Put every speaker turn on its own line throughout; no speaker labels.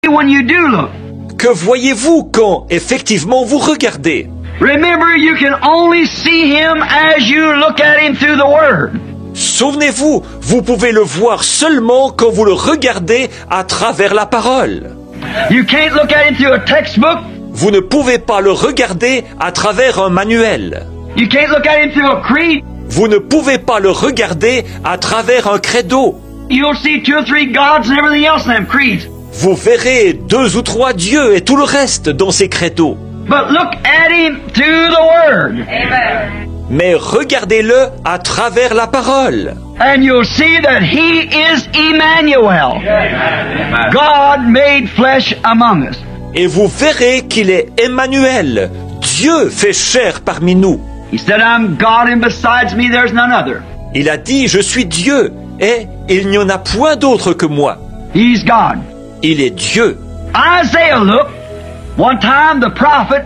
when you do look?
Que voyez-vous quand, effectivement, vous regardez?
Remember, you can only see him as you look at him through the Word.
Souvenez-vous, vous pouvez le voir seulement quand vous le regardez à travers la parole.
You can't look at him through a textbook.
Vous ne pouvez pas le regarder à travers un manuel.
You can't look at him through a creed.
Vous ne pouvez pas le regarder à travers un credo.
You'll see 2 or 3 gods and everything else in them creeds.
Vous verrez 2 ou 3 dieux et tout le reste dans ces credos.
But look at him through the Word.
Amen.
Mais regardez-le à travers la parole.
And you'll see that he is Emmanuel. God made flesh among us.
Et vous verrez qu'il est Emmanuel. Dieu fait chair parmi nous.
He said, I'm God and besides me there's none other.
Il a dit, je suis Dieu et il n'y en a point d'autre que moi.
He's God.
Il est Dieu.
Isaiah looked, one time the prophet,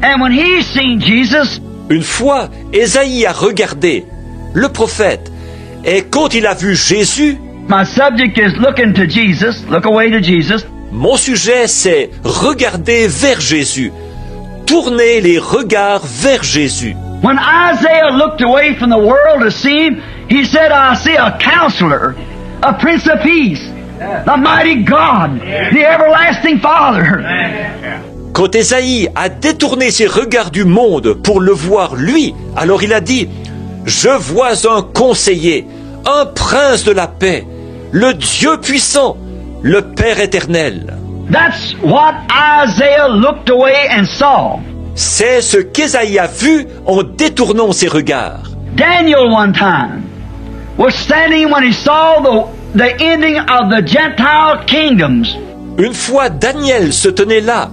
and when he seen Jesus,
Une fois, Ésaïe a regardé, le prophète, et quand il a vu Jésus,
my subject is looking to Jesus, look away to Jesus.
mon sujet c'est regarder vers Jésus, tourner les regards vers Jésus.
When Isaiah looked away from the world to see him, he said, I see a counselor, a prince of peace, the mighty God, the everlasting Father.
Quand Ésaïe a détourné ses regards du monde pour le voir lui, alors il a dit, je vois un conseiller, un prince de la paix, le Dieu puissant, le Père éternel.
That's what Isaiah looked away and saw.
C'est ce qu'Ésaïe a vu en détournant ses regards.
Daniel one time was standing when he saw the ending of the Gentile kingdoms.
Une fois, Daniel se tenait là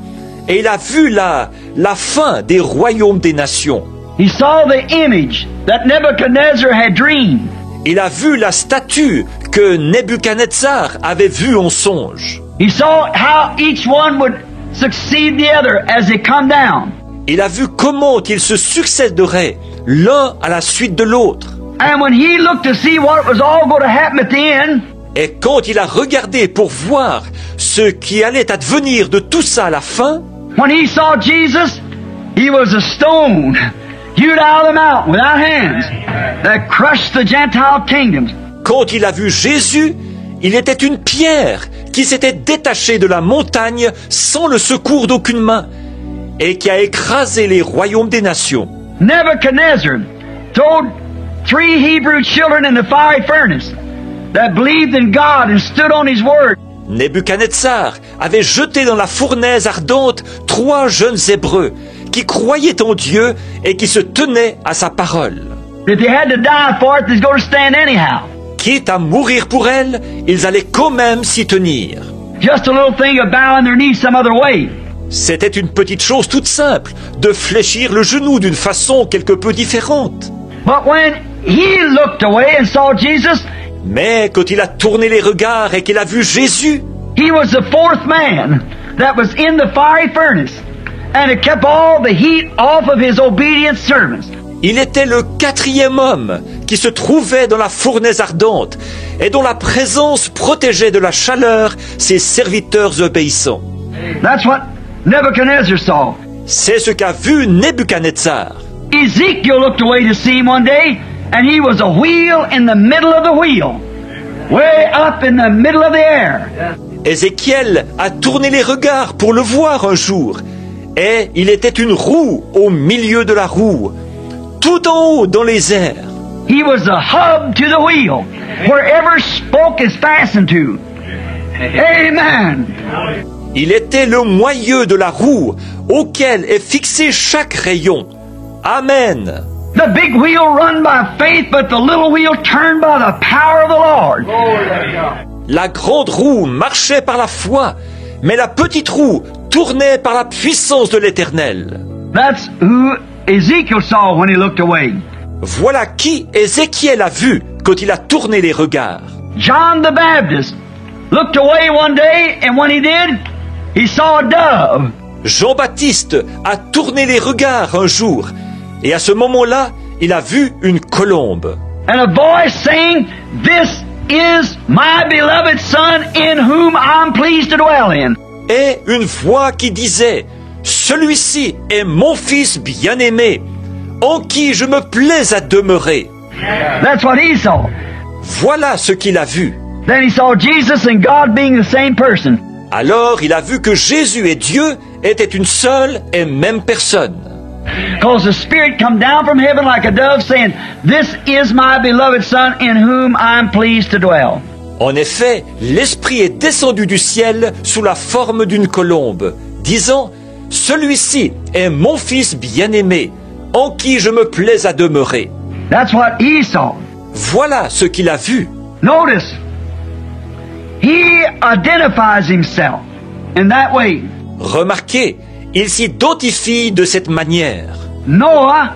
et il a vu la fin des royaumes des nations.
He saw the image that Nebuchadnezzar had dreamed.
Il a vu la statue que Nebuchadnezzar avait vue en songe.
He saw how each one would succeed the other as they come down.
Il a vu comment ils se succéderaient l'un à la suite de l'autre.
And when he looked to see what was all going to happen at the end,
Et quand il a regardé pour voir ce qui allait advenir de tout ça à la fin,
when he saw Jesus, he was a stone hewed out of the mountain without hands that crushed the Gentile kingdoms.
quand il a vu Jésus, il était une pierre qui s'était détachée de la montagne sans le secours d'aucune main et qui a écrasé les royaumes des nations.
Nebuchadnezzar threw 3 Hebrew children in the fiery furnace that believed in God and stood on His word.
Nebuchadnezzar avait jeté dans la fournaise ardente 3 jeunes Hébreux qui croyaient en Dieu et qui se tenaient à sa parole.
If they had to die for it, they're going to stand anyhow.
Quitte à mourir pour elle, ils allaient quand même s'y tenir.
Just a little thing of bowing their knees some other way.
C'était une petite chose toute simple, de fléchir le genou d'une façon quelque peu différente.
But when he looked away and saw Jesus,
Mais quand il a tourné les regards et qu'il a vu Jésus,
he was the 4th man that was in the fiery furnace, and it kept all the heat off of his obedient servants.
il était le 4e homme qui se trouvait dans la fournaise ardente et dont la présence protégeait de la chaleur ses serviteurs obéissants.
That's what Nebuchadnezzar saw.
C'est ce qu'a vu Nebuchadnezzar.
Ezekiel looked away to see him one day, and he was a wheel in the middle of the wheel, way up in the middle of the air.
Ézéchiel a tourné les regards pour le voir un jour, et il était une roue au milieu de la roue, tout en haut dans les airs.
He was the hub to the wheel, wherever spoke is fastened to. Amen.
Il était le moyeu de la roue auquel est fixé chaque rayon. Amen.
The big wheel run by faith, but the little wheel turned by the power of the Lord.
La grande roue marchait par la foi, mais la petite roue tournait par la puissance de l'Éternel.
That's who Ezekiel saw when he looked away.
Voilà qui Ézéchiel a vu quand il a tourné les regards.
John the Baptist looked away one day, and when he did, he saw a dove.
Jean-Baptiste a tourné les regards un jour, et à ce moment-là, il a vu une colombe.
And a voice saying, "This is my beloved Son in whom I'm pleased to dwell in."
Et une voix qui disait, « Celui-ci est mon fils bien-aimé, en qui je me plais à demeurer. »
That's what he saw.
Voilà ce qu'il a vu.
Then he saw Jesus and God being the same person.
Alors il a vu que Jésus et Dieu étaient une seule et même personne.
Because the Spirit come down from heaven like a dove saying, "This is my beloved Son in whom I'm pleased to dwell."
En effet, l'Esprit est descendu du ciel sous la forme d'une colombe, disant, « Celui-ci est mon Fils bien-aimé, en qui je me plais à demeurer. »
That's what he saw.
Voilà ce qu'il a vu.
Notice, he identifies himself in that way.
Remarquez, il s'identifie de cette manière.
Noah,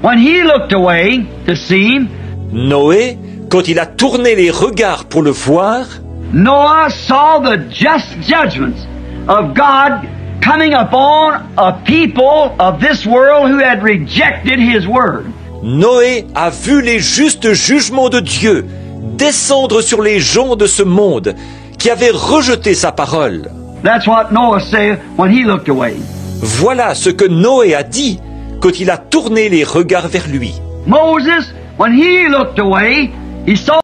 when he looked away to see,
Noé, quand il a tourné les regards pour le voir,
Noah saw the just judgments of God coming upon a people of this world who had rejected his word.
Noé a vu les justes jugements de Dieu descendre sur les gens de ce monde qui avaient rejeté sa parole.
That's what Noah said when he looked away.
Voilà ce que Noé a dit quand il a tourné les regards vers lui.
Moses, when he looked away, he saw